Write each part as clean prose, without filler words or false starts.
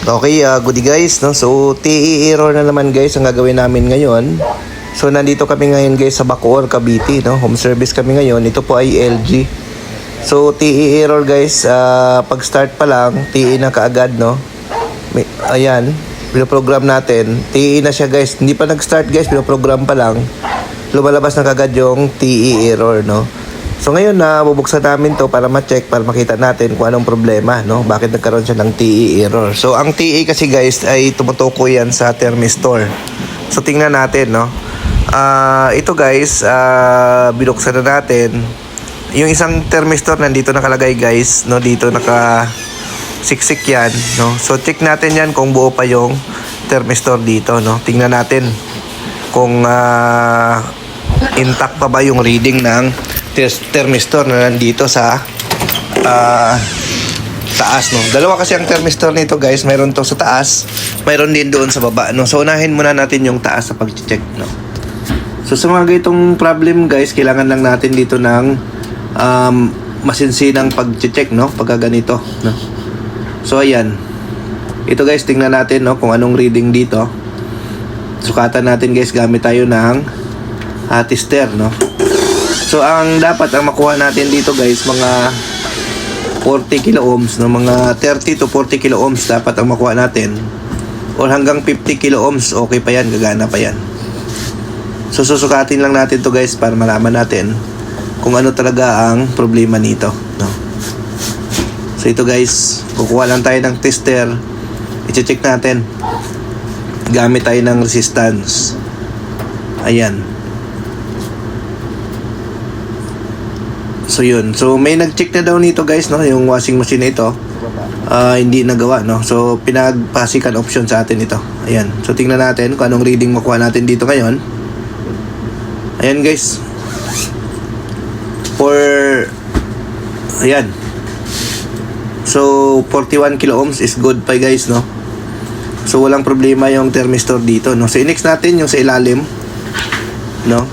Okay, goodie guys, no? So, TE error na naman guys ang gagawin namin ngayon. So, nandito kami ngayon guys sa Bacoor, Cavite, no? Home service kami ngayon. Ito po ay LG. So, TE error guys, pag start pa lang, TE na kaagad, no? Ayan, pinoprogram natin. TE na siya guys. Hindi pa nag-start guys, pinoprogram pa lang. Lumalabas na kaagad yung TE error, no? So ngayon na bubuksan namin to para ma-check, para makita natin kung anong problema, no? Bakit nagkaroon siya ng TE error. So ang TE kasi guys ay tumutukoy yan sa thermistor. So tingnan natin, no? Ito guys, binuksan na natin. Yung isang thermistor nandito nakalagay guys, no? Dito siksik yan, no? So check natin yan kung buo pa yung thermistor dito, no? Tingnan natin kung intact pa ba yung reading ng thermistor na nandito sa taas, no? Dalawa kasi ang thermistor nito guys, mayroon to sa taas, mayroon din doon sa baba, no? So unahin muna natin yung taas sa pag-check, no? So sa mga ganitong problem guys, kailangan lang natin dito ng masinsinang pag-check, no? Pagka ganito, no? So ayan, ito guys, tingnan natin, no, kung anong reading dito. Sukatan natin guys, gamit tayo ng tester, no? So ang dapat ang makuha natin dito guys, mga 40 kilo ohms, no? Mga 30 to 40 kilo ohms dapat ang makuha natin, or hanggang 50 kilo ohms okay pa yan, gagana pa yan. So susukatin lang natin to guys para malaman natin kung ano talaga ang problema nito, no? So ito guys, kukuha lang tayo ng tester, i-check natin, gamit tayo ng resistance. Ayan. So yun. So may nag-check na daw nito guys, no, yung washing machine na ito. Hindi nagawa, no. So pinagpasikan option sa atin ito. Ayan. So tingnan natin kung anong reading makuha natin dito ngayon. Ayan guys. Ayan. So 41 kilo ohms is good pa guys, no. So walang problema yung thermistor dito, no. So i-next natin yung sa ilalim, no.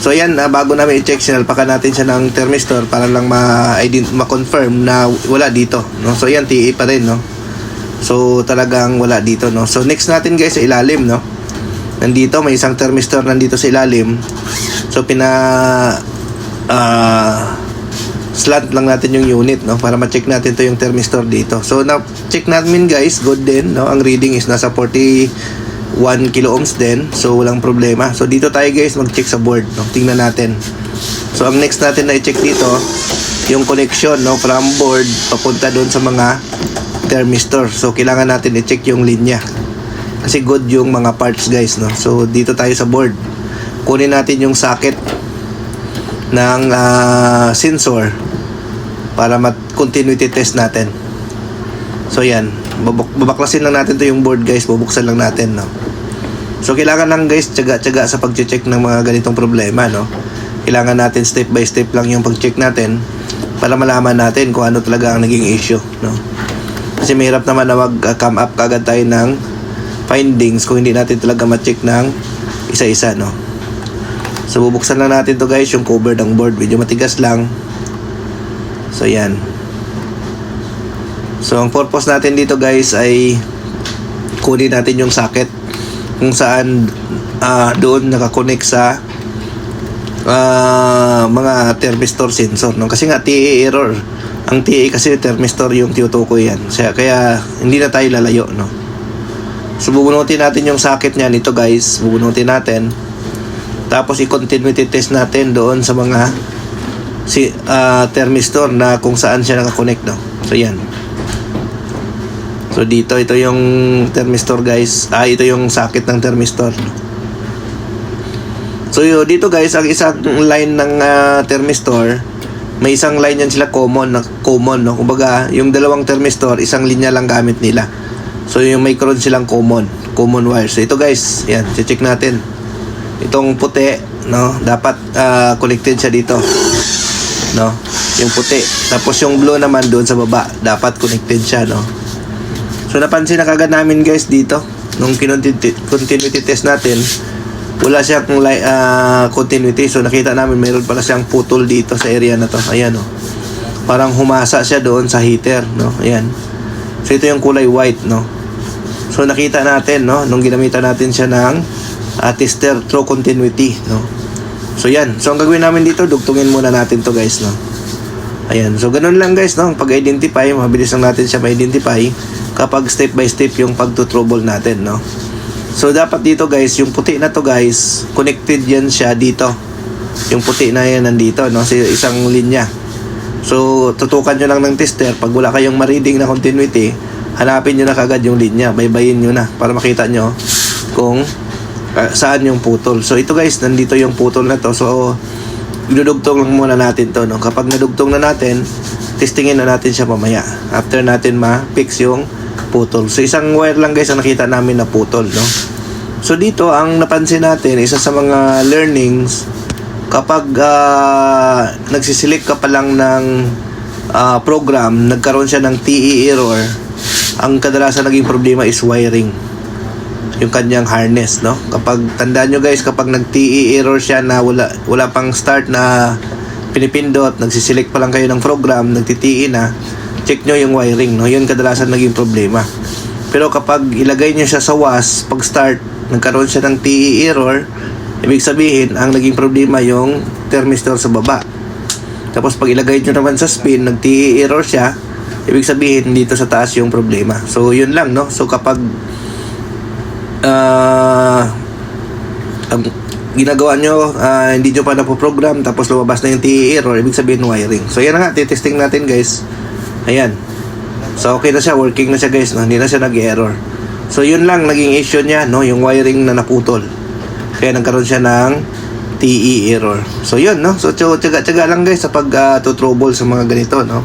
So ayan, bago namin i-check, sinalpakan natin siya ng thermistor para lang ma-confirm na wala dito, no? So ayan, TE pa rin, no? So talagang wala dito, no? So next natin guys, sa ilalim, no? Nandito, may isang thermistor nandito sa ilalim. So slant lang natin yung unit, no? Para ma-check natin to yung thermistor dito. So na-check natin guys, good din, no? Ang reading is nasa 41 kilo ohms din. So walang problema. So dito tayo guys mag-check sa board, no? Tingnan natin. So ang next natin na i-check dito, yung connection, no, from board papunta doon sa mga thermistor. So kailangan natin i-check yung linya, kasi good yung mga parts guys, no. So dito tayo sa board, kunin natin yung socket ng sensor para continuity test natin. So yan, babaklasin lang natin to yung board guys, bubuksan lang natin, no. So kailangan lang guys tiyaga-tiyaga sa pag-check ng mga ganitong problema, no. Kailangan natin step by step lang yung pag-check natin para malaman natin kung ano talaga ang naging issue, no. Kasi mahirap naman na mag-come up kagad tayo ng findings kung hindi natin talaga ma-check ng isa-isa, no. So bubuksan lang natin to guys, yung cover ng board, medyo matigas lang. So yan. So ang purpose natin dito guys ay kunin natin yung socket kung saan doon nakakonect sa mga thermistor sensor, no? Kasi nga TE error. Ang TE kasi thermistor yung tinutukoy yan. Kaya hindi na tayo lalayo, no? So bubunutin natin yung socket niyan, ito guys, bubunutin natin. Tapos i-continuity test natin doon sa mga thermistor na kung saan siya nakakonect, no? So yan. So dito, ito yung thermistor guys. Ito yung socket ng thermistor. So dito guys, ang isang line ng thermistor, may isang line yan sila common, no? Kumbaga, yung dalawang thermistor, isang linya lang gamit nila. So yung micron silang common wire. So ito guys, yan, check natin. Itong puti, no? Dapat connected siya dito, no? Yung puti. Tapos yung blue naman doon sa baba, dapat connected siya, no? So napansin na kagad namin guys dito nung continuity test natin, wala siyang continuity. So nakita namin mayroon pala siyang putol dito sa area na to. Ayan, oh. Parang humasa siya doon sa heater, no? Ayan. So ito yung kulay white, no? So nakita natin, no, nung ginamitan natin siya ng tester through continuity, no. So yan. So ang gagawin namin dito, dugtungin muna natin to guys, no. Ayan. So ganun lang guys, no. Pag-identify, mabilis lang natin siya ma-identify kapag step by step yung pagtutrouble natin, no. So dapat dito guys, yung puti na to guys, connected yan siya dito. Yung puti na yan nandito, no, sa isang linya. So tutukan nyo lang ng tester. Pag wala kayong ma-reading na continuity, hanapin nyo na kagad yung linya, baybayin nyo na para makita nyo kung saan yung putol. So ito guys, nandito yung putol na to. So idudugtong lang muna natin to, no. Kapag nadugtong na natin, testingin na natin siya mamaya after natin ma-fix yung putol. So isang wire lang guys ang nakita namin na putol, no. So dito ang napansin natin, isa sa mga learnings, kapag nagsisilik ka pa lang ng program, nagkaroon siya ng TE error, ang kadalasan naging problema is wiring, yung kanyang harness, no. Kapag tandaan nyo guys, kapag nag-TE error siya na wala pang start na pinipindot, nagsisilik pa lang kayo ng program, nagti-TE na, check nyo yung wiring, no. Yun kadalasan naging problema. Pero kapag ilagay nyo siya sa WAS, pag start, nagkaroon siya ng TE error, ibig sabihin, ang naging problema yung thermistor sa baba. Tapos pag ilagay nyo naman sa spin, nag-TE error siya, ibig sabihin dito sa taas yung problema. So yun lang, no. So kapag ginagawa nyo, hindi nyo pa napoprogram, tapos lumabas na yung TE error, ibig sabihin wiring. So yan na nga, titesting natin guys. Ayan. So okay na siya, working na siya guys, no? Hindi na siya nag-error. So yun lang naging issue niya, no, yung wiring na naputol. Kaya nagkaroon siya ng TE error. So yun, no. So tiyaga lang guys sa pag-trouble sa mga ganito, no.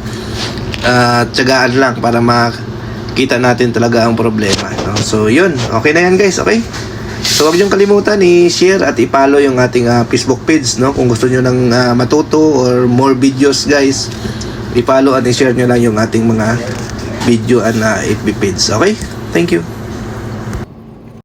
Tiyagaan lang para makita natin talaga ang problema, no? So yun, okay na yan guys, okay. So huwag niyong kalimutan i-share at i-follow yung ating Facebook page, no. Kung gusto niyo ng matuto or more videos guys, i-follow at i-share nyo lang yung ating mga video and FB page. Okay? Thank you.